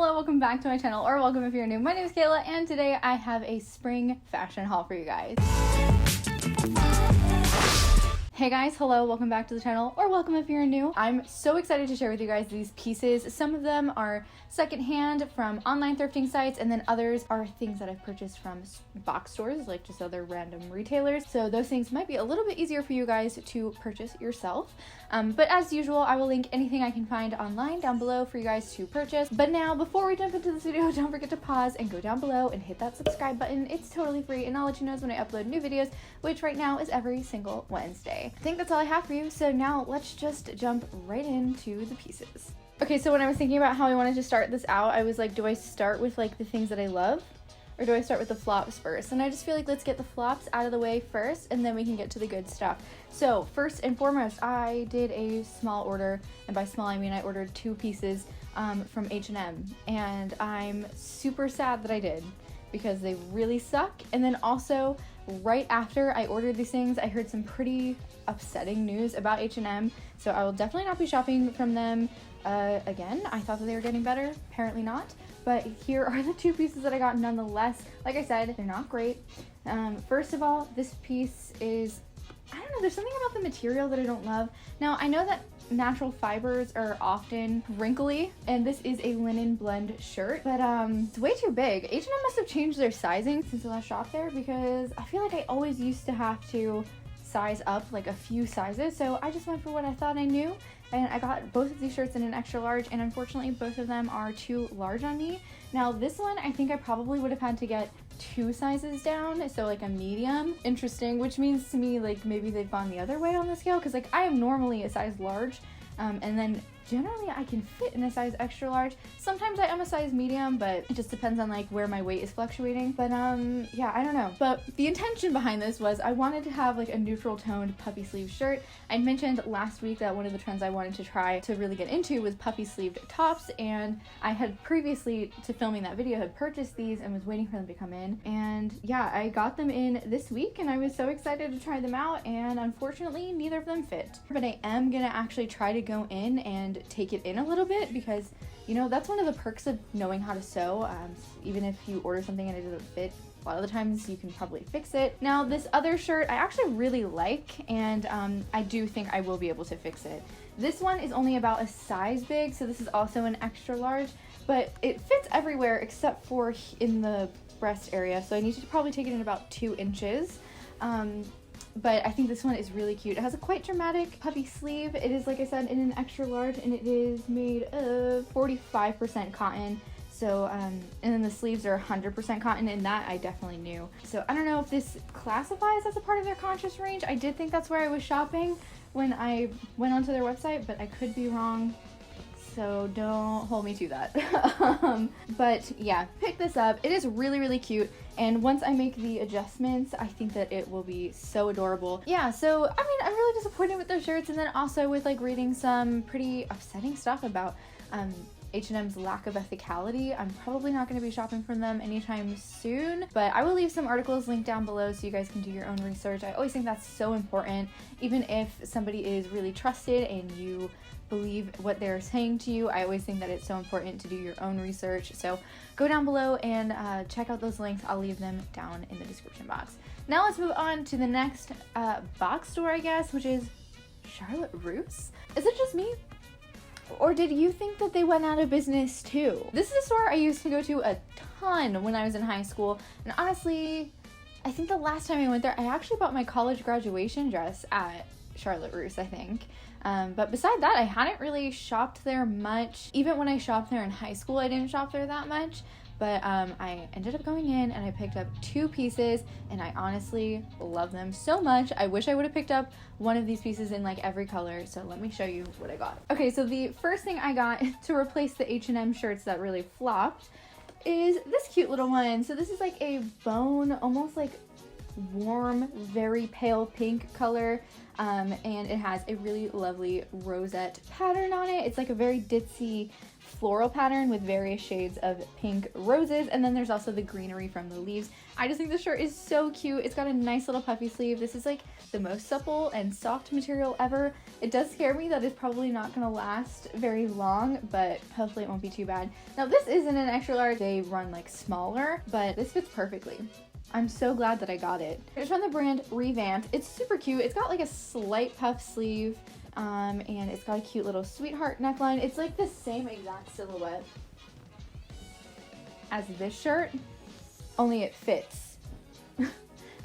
hello, welcome back to my channel, or welcome if you're new. My name is Kayla, and today I have a spring fashion haul for you guys. Hey guys, hello, welcome back to the channel, or welcome if you're new. I'm so excited to share with you guys these pieces. Some of them are secondhand from online thrifting sites, and then others are things that I've purchased from box stores, like just other random retailers. So those things might be a little bit easier for you guys to purchase yourself. But as usual, I will link anything I can find online down below for you guys to purchase. But now, before we jump into this video, don't forget to pause and go down below and hit that subscribe button. It's totally free, and I'll let you know when I upload new videos, which right now is every single Wednesday. I think that's all I have for you, so now let's just jump right into the pieces. Okay, so when I was thinking about how I wanted to start this out, I was like, do I start with like the things that I love, or do I start with the flops first? And I just feel like let's get the flops out of the way first, and then we can get to the good stuff. So first and foremost, I did a small order, and by small I mean I ordered 2 pieces from H&M, and I'm super sad that I did, because they really suck. And then also, right after I ordered these things, I heard some pretty upsetting news about H&M, so I will definitely not be shopping from them again. I thought that they were getting better, apparently not. But here are the 2 pieces that I got nonetheless. Like I said, they're not great. First of all, this piece is, I don't know, there's something about the material that I don't love. Now, I know that natural fibers are often wrinkly, and this is a linen blend shirt, but it's way too big. H&M must have changed their sizing since I last shopped there, because I feel like I always used to have to size up like a few sizes, so I just went for what I thought I knew, and I got both of these shirts in an extra large, and unfortunately both of them are too large on me. Now this one, I think I probably would have had to get 2 sizes down, so like a medium. Interesting, which means to me like maybe they've gone the other way on the scale, because like I am normally a size large, and then generally I can fit in a size extra large. Sometimes I am a size medium, but it just depends on like where my weight is fluctuating. But yeah, I don't know. But the intention behind this was I wanted to have like a neutral toned puffy sleeve shirt. I mentioned last week that one of the trends I wanted to try to really get into was puffy sleeved tops, and I had previously to filming that video had purchased these and was waiting for them to come in. And yeah, I got them in this week, and I was so excited to try them out, and unfortunately neither of them fit. But I am gonna actually try to go in and take it in a little bit, because you know that's one of the perks of knowing how to sew. Even if you order something and it doesn't fit, a lot of the times you can probably fix it. Now this other shirt I actually really like, and I do think I will be able to fix it. This one is only about a size big, so this is also an extra large, but it fits everywhere except for in the breast area, so I need to probably take it in about 2 inches. But I think this one is really cute. It has a quite dramatic puffy sleeve. It is, like I said, in an extra large, and it is made of 45% cotton. So, and then the sleeves are 100% cotton, and that I definitely knew. So I don't know if this classifies as a part of their conscious range. I did think that's where I was shopping when I went onto their website, but I could be wrong, so don't hold me to that. But yeah, pick this up. It is really, really cute, and once I make the adjustments, I think that it will be so adorable. Yeah, so I mean, I'm really disappointed with those shirts, and then also with like reading some pretty upsetting stuff about H&M's lack of ethicality. I'm probably not going to be shopping from them anytime soon, but I will leave some articles linked down below so you guys can do your own research. I always think that's so important, even if somebody is really trusted and you believe what they're saying to you. I always think that it's so important to do your own research. So go down below and check out those links. I'll leave them down in the description box. Now let's move on to the next box store, I guess, which is Charlotte Russe. Is it just me? Or did you think that they went out of business too? This is a store I used to go to a ton when I was in high school, and honestly, I think the last time I went there, I actually bought my college graduation dress at Charlotte Russe, I think. But beside that, I hadn't really shopped there much. Even when I shopped there in high school, I didn't shop there that much. But I ended up going in and I picked up 2 pieces, and I honestly love them so much. I wish I would have picked up one of these pieces in like every color, so let me show you what I got. Okay, so the first thing I got to replace the H&M shirts that really flopped is this cute little one. So this is like a bone, almost like warm, very pale pink color, and it has a really lovely rosette pattern on it. It's like a very ditzy floral pattern with various shades of pink roses, and then there's also the greenery from the leaves. I just think this shirt is so cute. It's got a nice little puffy sleeve. This is like the most supple and soft material ever. It does scare me that it's probably not gonna last very long, but hopefully it won't be too bad. Now this isn't an extra large, they run like smaller, but this fits perfectly. I'm so glad that I got it. It's from the brand Revamped. It's super cute. It's got like a slight puff sleeve, and it's got a cute little sweetheart neckline. It's like the same exact silhouette as this shirt, only it fits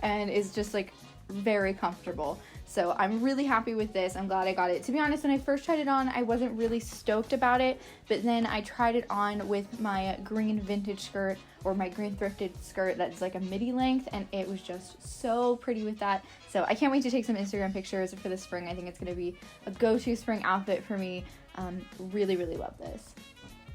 and is just like very comfortable. So I'm really happy with this. I'm glad I got it. To be honest, when I first tried it on, I wasn't really stoked about it, but then I tried it on with my green vintage skirt, or my green thrifted skirt that's like a midi length, and it was just so pretty with that. So I can't wait to take some Instagram pictures for the spring. I think it's gonna be a go-to spring outfit for me. Really, really love this.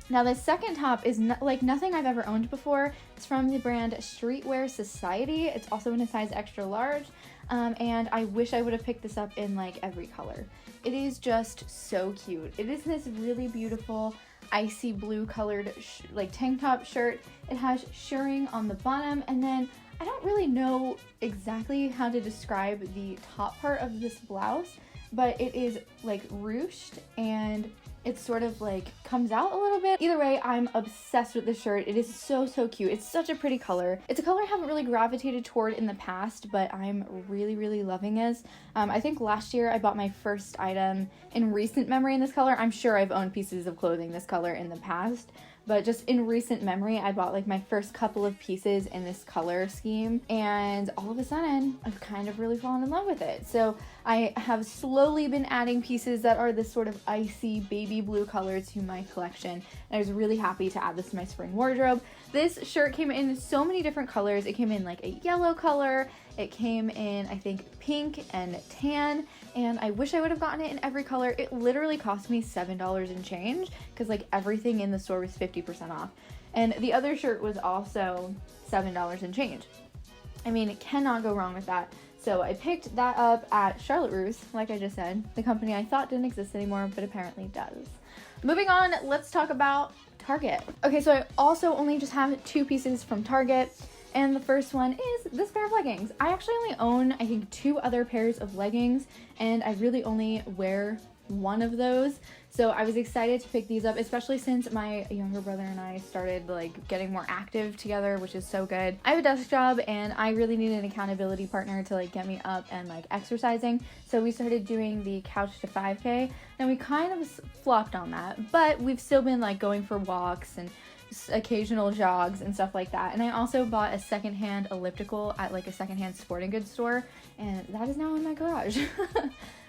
Now the second top is like nothing I've ever owned before. It's from the brand Streetwear Society. It's also in a size extra large, and I wish I would have picked this up in like every color. It is just so cute. It is this really beautiful icy blue colored like tank top shirt. It has shirring on the bottom, and then I don't really know exactly how to describe the top part of this blouse, but it is like ruched and it sort of like comes out a little bit. Either way, I'm obsessed with this shirt. It is so, so cute. It's such a pretty color. It's a color I haven't really gravitated toward in the past, but I'm really, really loving this. I think last year I bought my first item in recent memory in this color. I'm sure I've owned pieces of clothing this color in the past, but just in recent memory, I bought like my first couple of pieces in this color scheme, and all of a sudden, I've kind of really fallen in love with it. So I have slowly been adding pieces that are this sort of icy baby blue color to my collection, and I was really happy to add this to my spring wardrobe. This shirt came in so many different colors. It came in like a yellow color, it came in, I think, pink and tan, and I wish I would have gotten it in every color. It literally cost me $7 and change, because like everything in the store was 50% off. And the other shirt was also $7 and change. I mean, it cannot go wrong with that. So I picked that up at Charlotte Russe, like I just said, the company I thought didn't exist anymore, but apparently does. Moving on, let's talk about Target. Okay, so I also only just have 2 pieces from Target. And the first one is this pair of leggings. I actually only own, I think, 2 other pairs of leggings, and I really only wear one of those. So I was excited to pick these up, especially since my younger brother and I started like getting more active together, which is so good. I have a desk job and I really need an accountability partner to like get me up and like exercising. So we started doing the couch to 5K, and we kind of flopped on that, but we've still been like going for walks and occasional jogs and stuff like that. And I also bought a secondhand elliptical at like a secondhand sporting goods store, and that is now in my garage.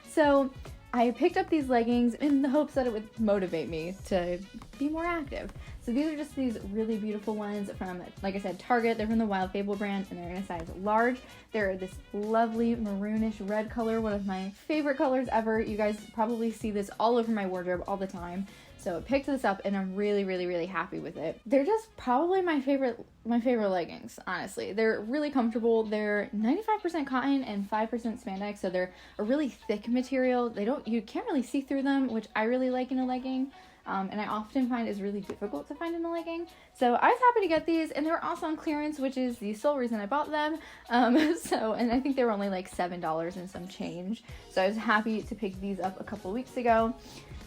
So I picked up these leggings in the hopes that it would motivate me to be more active. So these are just these really beautiful ones from, like I said, Target. They're from the Wild Fable brand, and they're in a size large. They're this lovely maroonish red color, one of my favorite colors ever. You guys probably see this all over my wardrobe all the time. So I picked this up and I'm really, really, really happy with it. They're just probably my favorite leggings, honestly. They're really comfortable. They're 95% cotton and 5% spandex, so they're a really thick material. You can't really see through them, which I really like in a legging. And I often find is really difficult to find in a legging. So I was happy to get these, and they were also on clearance, which is the sole reason I bought them. And I think they were only like $7 and some change. So I was happy to pick these up a couple weeks ago.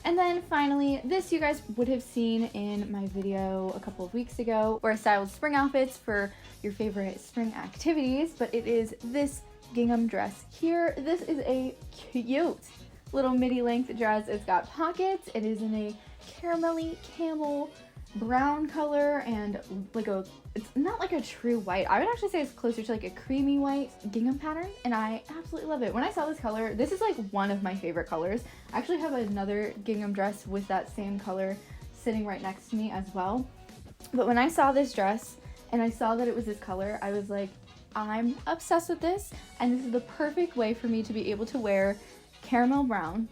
And then finally, this you guys would have seen in my video a couple of weeks ago, where I styled spring outfits for your favorite spring activities, but it is this gingham dress here. This is a cute little midi length dress. It's got pockets. It is in a caramelly camel brown color, and it's not like a true white. I would actually say it's closer to like a creamy white gingham pattern, and I absolutely love it. When I saw this color, this is like one of my favorite colors. I actually have another gingham dress with that same color sitting right next to me as well. But when I saw this dress and I saw that it was this color, I was like, I'm obsessed with this, and this is the perfect way for me to be able to wear caramel brown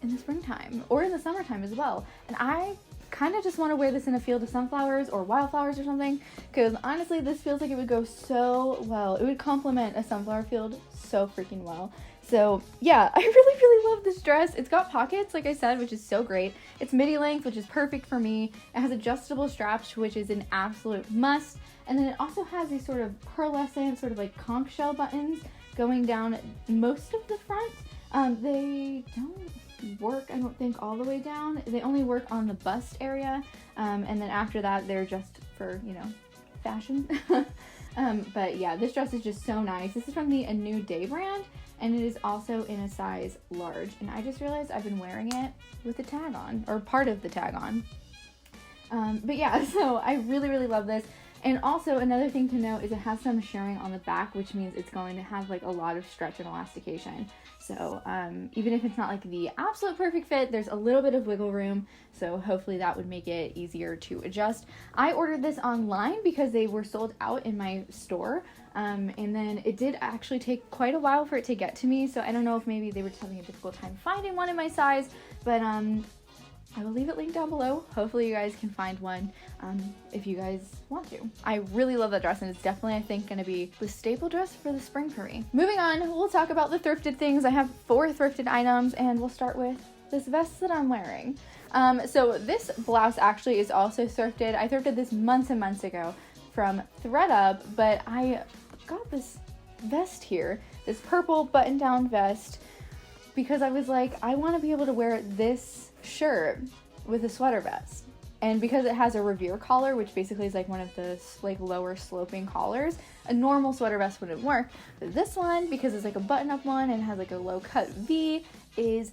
in the springtime or in the summertime as well. And I kind of just want to wear this in a field of sunflowers or wildflowers or something, because honestly this feels like it would go so well. It would complement a sunflower field so freaking well. So yeah, I really love this dress. It's got pockets, like I said, which is so great. It's midi length, which is perfect for me. It has adjustable straps, which is an absolute must. And then it also has these sort of pearlescent, sort of like conch shell buttons going down most of the front. They don't work, I don't think, all the way down. They only work on the bust area. And then after that, they're just for, you know, fashion. But yeah, this dress is just so nice. This is from the A New Day brand, and it is also in a size large. And I just realized I've been wearing it with the tag on, or part of the tag on. But yeah, so I really love this. And also another thing to note is it has some shirring on the back, which means it's going to have like a lot of stretch and elastication. So even if it's not like the absolute perfect fit, there's a little bit of wiggle room. So hopefully that would make it easier to adjust. I ordered this online because they were sold out in my store. And then it did actually take quite a while for it to get to me. So I don't know if maybe they were just having a difficult time finding one in my size, but I will leave it linked down below. Hopefully you guys can find one if you guys want to. I really love that dress, and it's definitely, I think, gonna be the staple dress for the spring for me. Moving on, we'll talk about the thrifted things. I have 4 thrifted items, and we'll start with this vest that I'm wearing. So this blouse actually is also thrifted. I thrifted this months and months ago from ThredUp, but I got this vest here, this purple button-down vest, because I was like, I want to be able to wear this shirt with a sweater vest. And because it has a revere collar, which basically is like one of the like lower sloping collars, a normal sweater vest wouldn't work. But this one, because it's like a button-up one and has like a low cut V, is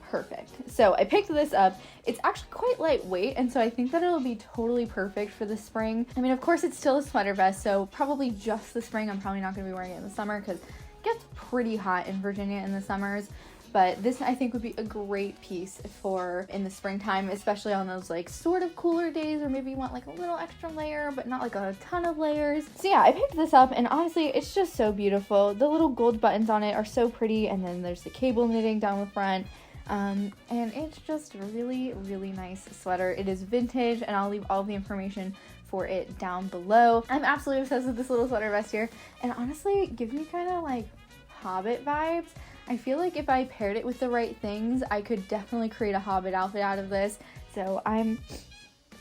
perfect. So I picked this up. It's actually quite lightweight, and so I think that it'll be totally perfect for the spring. I mean, of course it's still a sweater vest, so probably just the spring. I'm probably not going to be wearing it in the summer because it gets pretty hot in Virginia in the summers. But this, I think, would be a great piece for in the springtime, especially on those like sort of cooler days, or maybe you want like a little extra layer, but not like a ton of layers. So yeah, I picked this up, and honestly, it's just so beautiful. The little gold buttons on it are so pretty, and then there's the cable knitting down the front. And it's just a really nice sweater. It is vintage, and I'll leave all the information for it down below. I'm absolutely obsessed with this little sweater vest here, and honestly, it gives me kind of like Hobbit vibes. I feel like if I paired it with the right things, I could definitely create a Hobbit outfit out of this. So I'm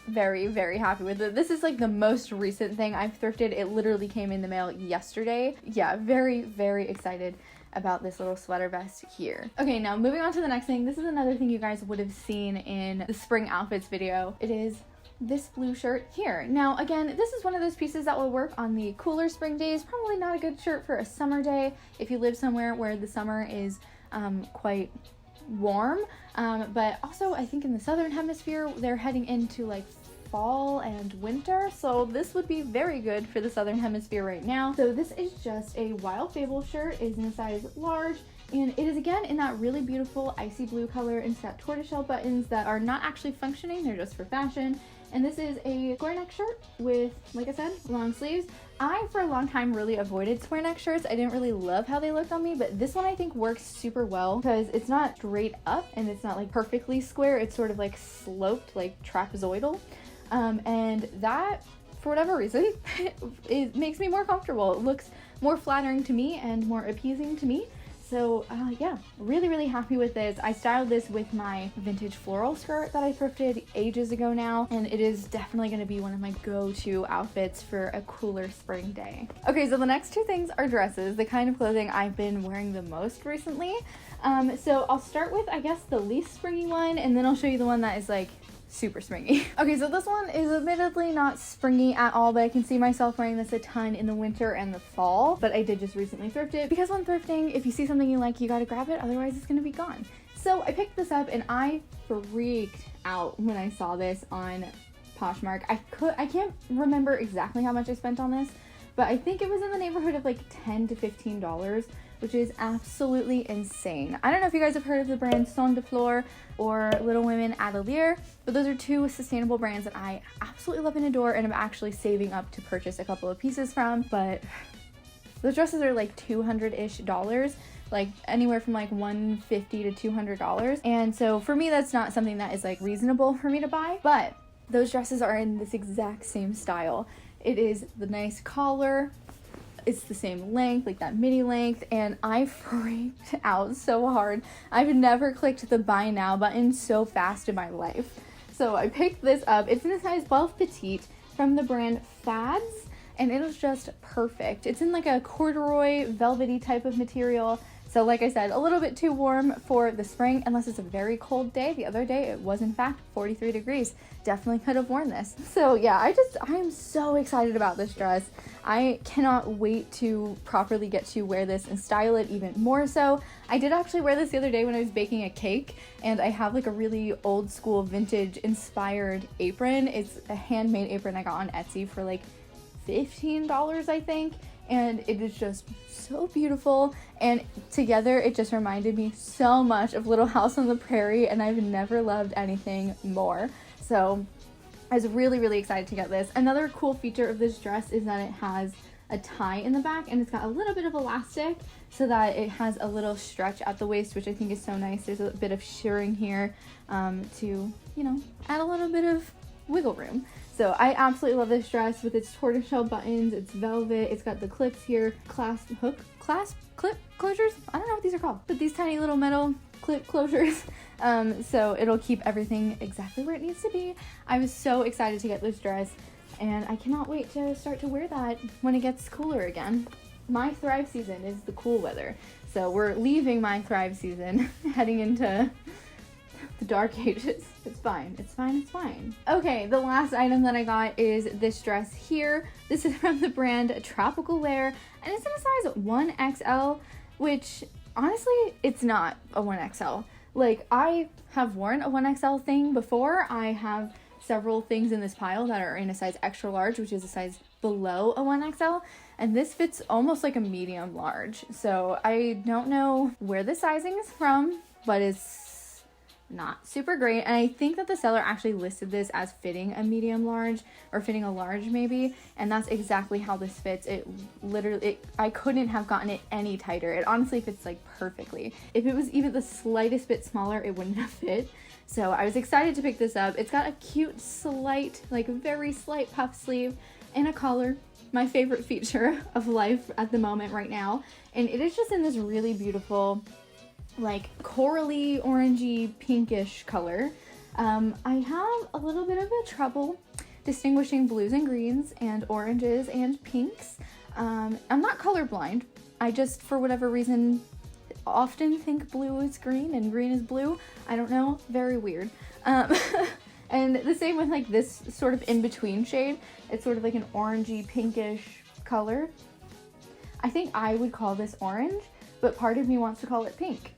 very happy with it. This is like the most recent thing I've thrifted. It literally came in the mail yesterday. Yeah, very excited about this little sweater vest here. Okay, now moving on to the next thing. This is another thing you guys would have seen in the spring outfits video. It is this blue shirt here. Now again, this is one of those pieces that will work on the cooler spring days. Probably not a good shirt for a summer day if you live somewhere where the summer is quite warm, but also I think in the southern hemisphere they're heading into like fall and winter, so this would be very good for the southern hemisphere right now. So this is just a Wild Fable shirt. It is in a size large, and it is again in that really beautiful icy blue color, and it's got tortoiseshell buttons that are not actually functioning, they're just for fashion. And this is a square neck shirt with, like I said, long sleeves. I, for a long time, really avoided square neck shirts. I didn't really love how they looked on me, but this one I think works super well because it's not straight up and it's not like perfectly square. It's sort of like sloped, like trapezoidal. And that, for whatever reason, it makes me more comfortable. It looks more flattering to me and more appeasing to me. So yeah, really happy with this. I styled this with my vintage floral skirt that I thrifted ages ago now, and it is definitely going to be one of my go-to outfits for a cooler spring day. Okay, so the next 2 things are dresses, the kind of clothing I've been wearing the most recently. So I'll start with, I guess, the least springy one, and then I'll show you the one that is like super springy. Okay, so this one is admittedly not springy at all, but I can see myself wearing this a ton in the winter and the fall, but I did just recently thrift it because when thrifting, if you see something you like, you gotta grab it, otherwise it's gonna be gone. So I picked this up and I freaked out when I saw this on Poshmark. I can't remember exactly how much I spent on this, but I think it was in the neighborhood of like $10 to $15, which is absolutely insane. I don't know if you guys have heard of the brand Son de Fleur or Little Women Atelier, but those are 2 sustainable brands that I absolutely love and adore, and I'm actually saving up to purchase a couple of pieces from. But those dresses are like $200-ish, like anywhere from like $150 to $200. And so for me, that's not something that is like reasonable for me to buy, but those dresses are in this exact same style. It is the nice collar, it's the same length, like that midi length, and I freaked out so hard. I've never clicked the buy now button so fast in my life. So I picked this up. It's in a size 12 petite from the brand Fads, and it was just perfect. It's in like a corduroy velvety type of material. So like I said, a little bit too warm for the spring unless it's a very cold day. The other day it was in fact 43 degrees. Definitely could have worn this. So yeah, I am so excited about this dress. I cannot wait to properly get to wear this and style it even more so. I did actually wear this the other day when I was baking a cake, and I have like a really old school vintage inspired apron. It's a handmade apron I got on Etsy for like $15, I think. And it is just so beautiful, and together it just reminded me so much of Little House on the Prairie, and I've never loved anything more. So I was really, really excited to get this. Another cool feature of this dress is that it has a tie in the back, and it's got a little bit of elastic so that it has a little stretch at the waist, which I think is so nice. There's a bit of shirring here to, you know, add a little bit of wiggle room. So I absolutely love this dress with its tortoiseshell buttons. It's velvet. It's got the clips here, clip closures. I don't know what these are called, but these tiny little metal clip closures. So it'll keep everything exactly where it needs to be. I was so excited to get this dress, and I cannot wait to start to wear that when it gets cooler again. My Thrive season is the cool weather. So we're leaving my Thrive season, heading into the dark ages. It's fine. It's fine. It's fine. Okay, the last item that I got is this dress here. This is from the brand Tropical Wear, and it's in a size 1XL, which honestly, it's not a 1XL. Like, I have worn a 1XL thing before. I have several things in this pile that are in a size extra large, which is a size below a 1XL, and this fits almost like a medium large. So I don't know where the sizing is from, but it's not super great, and I think that the seller actually listed this as fitting a medium large, or fitting a large maybe, and that's exactly how this fits. It literally, I couldn't have gotten it any tighter. It honestly fits like perfectly. If it was even the slightest bit smaller, it wouldn't have fit. So I was excited to pick this up. It's got a cute slight, like very slight puff sleeve and a collar, my favorite feature of life at the moment right now, and it is just in this really beautiful like corally orangey pinkish color. I have a little bit of a trouble distinguishing blues and greens and oranges and pinks. I'm not colorblind. I just, for whatever reason, often think blue is green and green is blue. I don't know, very weird. And the same with like this sort of in-between shade. It's sort of like an orangey pinkish color. I think I would call this orange, but part of me wants to call it pink.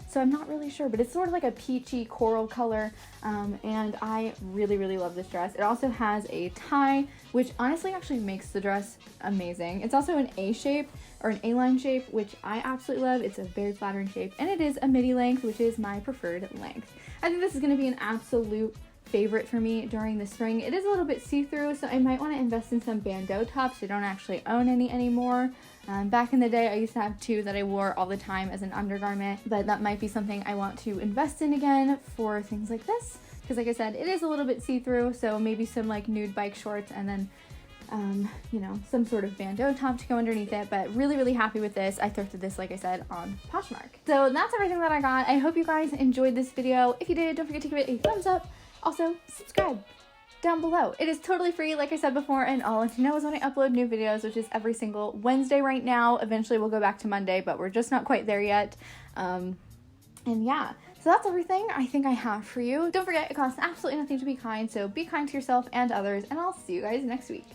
So I'm not really sure, but it's sort of like a peachy coral color, and I really, really love this dress. It also has a tie, which honestly actually makes the dress amazing. It's also an A shape, or an A-line shape, which I absolutely love. It's a very flattering shape, and it is a midi length, which is my preferred length. I think this is going to be an absolute favorite for me during the spring. It is a little bit see-through, so I might want to invest in some bandeau tops. I don't actually own any anymore. Back in the day, I used to have two that I wore all the time as an undergarment, but that might be something I want to invest in again for things like this, because like I said, it is a little bit see-through, so maybe some like nude bike shorts, and then you know, some sort of bandeau top to go underneath it. But really, really happy with this. I thrifted this, like I said, on Poshmark. So that's everything that I got. I hope you guys enjoyed this video. If you did, don't forget to give it a thumbs up. Also, subscribe down below. It is totally free, like I said before, and I'll let you know is when I upload new videos, which is every single Wednesday right now. Eventually we'll go back to Monday, but we're just not quite there yet. And yeah, so that's everything I think I have for you. Don't forget, it costs absolutely nothing to be kind, so be kind to yourself and others, and I'll see you guys next week.